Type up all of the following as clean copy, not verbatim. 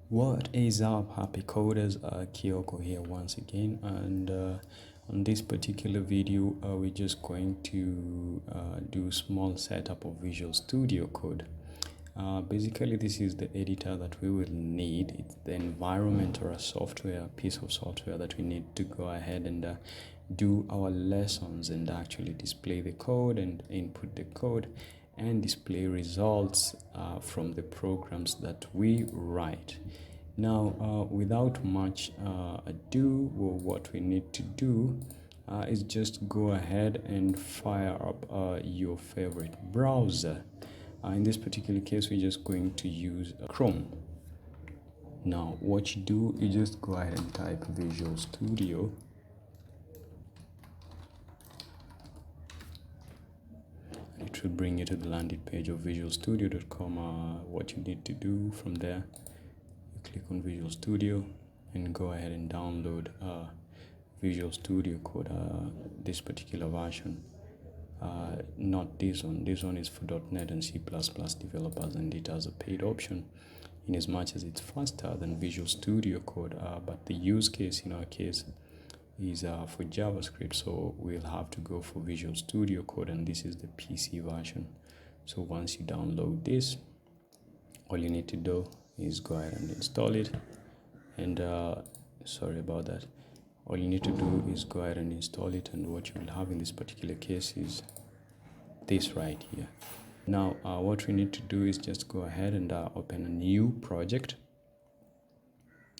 What is up, happy coders? Kyoko here once again, and on this particular video, we're just going to do small setup of Visual Studio Code. Basically, this is the editor that we will need. It's the environment or a software, a piece of software that we need to go ahead and do our lessons and actually display the code and input the code and display results from the programs that we write. Now, without much ado, what we need to do is just go ahead and fire up your favorite browser. In this particular case, we're just going to use Chrome. Now, what you do, you just go ahead and type Visual Studio. It will bring you to the landing page of visualstudio.com. What you need to do from there, you click on Visual Studio and go ahead and download Visual Studio Code, this particular version. Not this one. This one is for .NET and C++ developers, and it has a paid option in as much as it's faster than Visual Studio Code, but the use case in our case is for JavaScript, so we'll have to go for Visual Studio Code, and this is the PC version. So once you download this, all you need to do is go ahead and install it, and sorry about that. All you need to do is go ahead and install it, and what you will have in this particular case is this right here. Now, what we need to do is just go ahead and open a new project,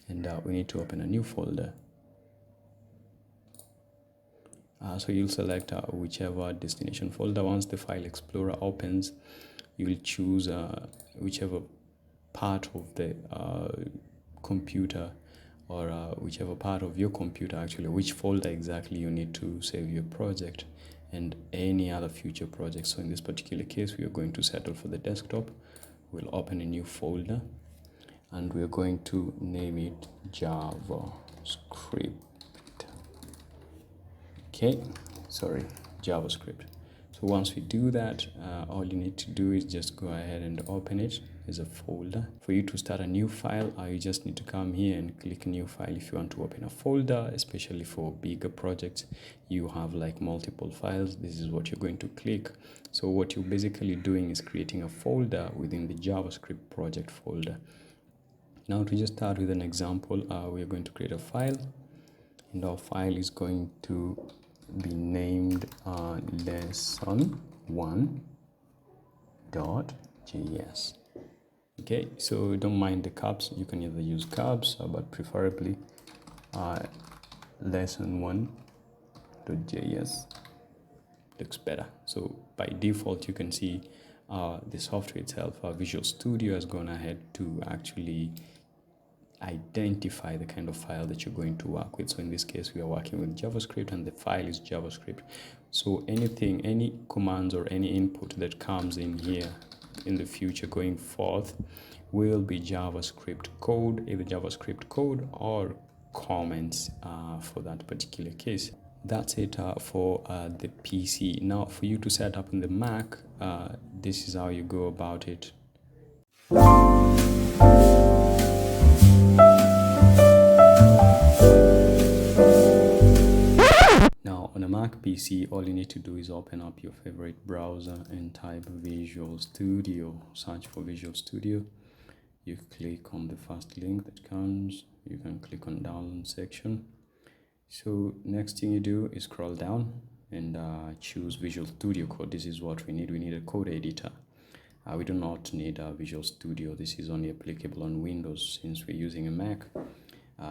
and we need to open a new folder. So you'll select whichever destination folder. Once the file explorer opens, you will choose whichever part of the computer, or whichever part of your computer actually, which folder exactly you need to save your project and any other future projects. So in this particular case, we are going to settle for the desktop. We'll open a new folder and we're going to name it JavaScript. Okay, sorry, JavaScript. So once we do that, all you need to do is just go ahead and open it as a folder. For you to start a new file, you just need to come here and click new file if you want to open a folder, especially for bigger projects. You have like multiple files. This is what you're going to click. So what you're basically doing is creating a folder within the JavaScript project folder. Now to just start with an example, we are going to create a file, and our file is going to be named lesson1.js. Okay, so don't mind the caps. You can either use caps, but preferably lesson1.js looks better. So by default, you can see the software itself, Visual Studio, has gone ahead to actually identify the kind of file that you're going to work with. So in this case, we are working with JavaScript, and the file is JavaScript. So anything, any commands or any input that comes in here in the future going forth will be JavaScript code, either JavaScript code or comments for that particular case. That's it for the PC. Now for you to set up in the Mac, this is how you go about it. Now on a Mac PC, all you need to do is open up your favorite browser and type Visual Studio. Search for Visual Studio. You click on the first link that comes. You can click on download section. So next thing you do is scroll down and choose Visual Studio Code. This is what we need. We need a code editor. We do not need Visual Studio. This is only applicable on Windows since we're using a Mac.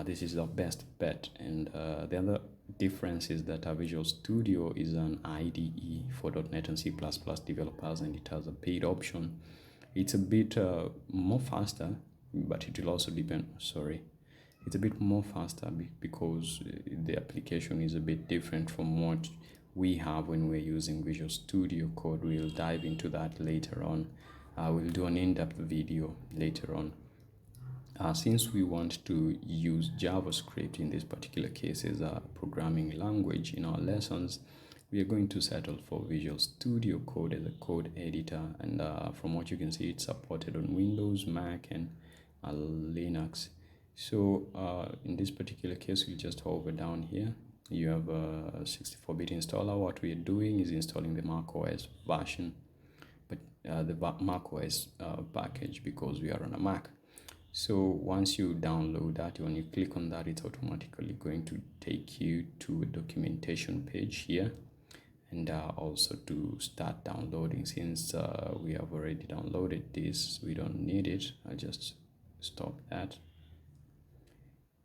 This is our best bet. And the other difference is that Visual Studio is an IDE for .NET and C++ developers, and it has a paid option. It's a bit more faster, but it will also depend. It's a bit more faster because the application is a bit different from what we have when we're using Visual Studio Code. We'll dive into that later on. We'll do an in-depth video later on. Since we want to use JavaScript in this particular case as a programming language in our lessons, we are going to settle for Visual Studio Code as a code editor. And from what you can see, it's supported on Windows, Mac, and Linux. So in this particular case, we'll just hover down here. You have a 64-bit installer. What we are doing is installing the macOS version, but the macOS package, because we are on a Mac. So once you download that, when you click on that, it's automatically going to take you to a documentation page here, and also to start downloading. Since we have already downloaded this, we don't need it. I'll just stop that.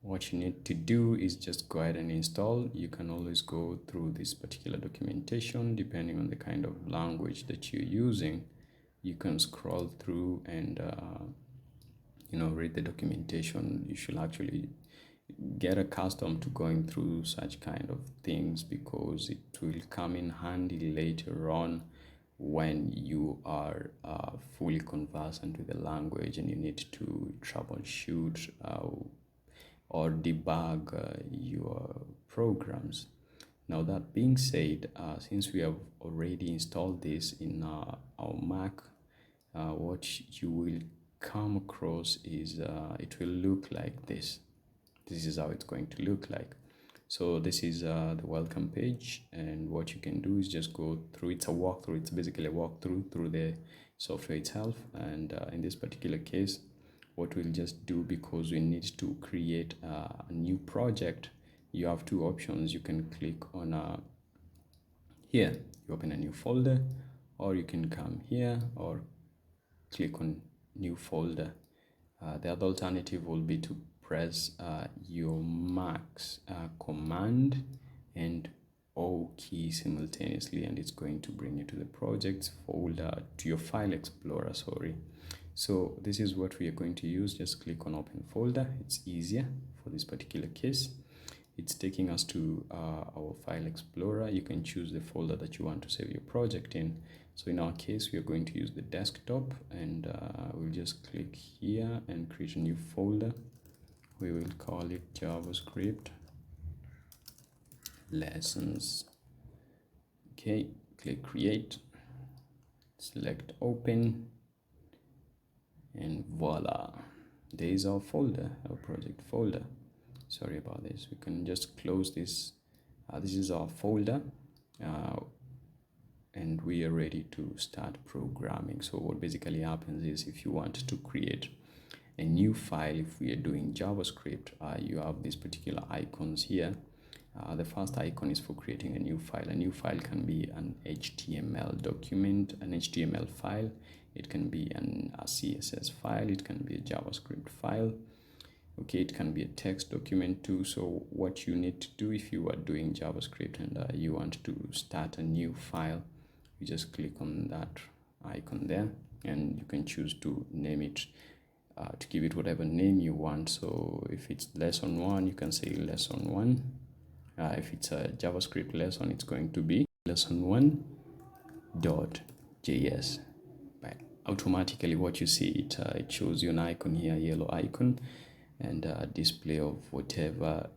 What you need to do is just go ahead and install. You can always go through this particular documentation depending on the kind of language that you're using. You can scroll through and read the documentation. You should actually get accustomed to going through such kind of things, because it will come in handy later on when you are fully conversant with the language and you need to troubleshoot or debug your programs. Now, that being said, since we have already installed this in our Mac, what you will come across is it will look like this. This is how it's going to look like. So this is the welcome page, and what you can do is just go through. It's a walkthrough. It's basically a walkthrough through the software itself. And in this particular case, what we'll just do, because we need to create a new project, you have two options. You can click on here, you open a new folder, or you can come here or click on new folder. The other alternative will be to press your Mac's command and O key simultaneously, and it's going to bring you to the projects folder, to your file explorer, sorry. So this is what we are going to use. Just click on open folder. It's easier for this particular case. It's taking us to our file explorer. You can choose the folder that you want to save your project in. So in our case, we are going to use the desktop, and we'll just click here and create a new folder. We will call it JavaScript lessons. Okay, click create, select open, and voila, there is our folder, our project folder. Sorry about this. We can just close this. This is our folder, and we are ready to start programming. So what basically happens is, if you want to create a new file, if we are doing JavaScript, you have these particular icons here. The first icon is for creating a new file. A new file can be an HTML document, an HTML file. It can be a CSS file. It can be a JavaScript file. Okay, it can be a text document too. So what you need to do, if you are doing JavaScript and you want to start a new file, you just click on that icon there, and you can choose to name it, to give it whatever name you want. So if it's lesson 1, you can say lesson 1. If it's a JavaScript lesson, it's going to be lesson1.js. But automatically, what you see, it shows you an icon here, a yellow icon, and a display of whatever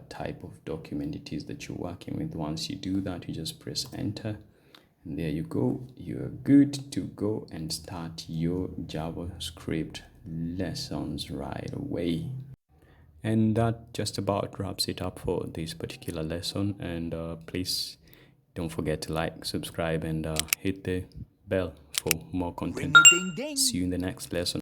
type of document it is that you're working with. Once you do that, you just press enter, and there you go. You're good to go and start your JavaScript lessons right away. And that just about wraps it up for this particular lesson. And please don't forget to like, subscribe, and hit the bell for more content. See you in the next lesson.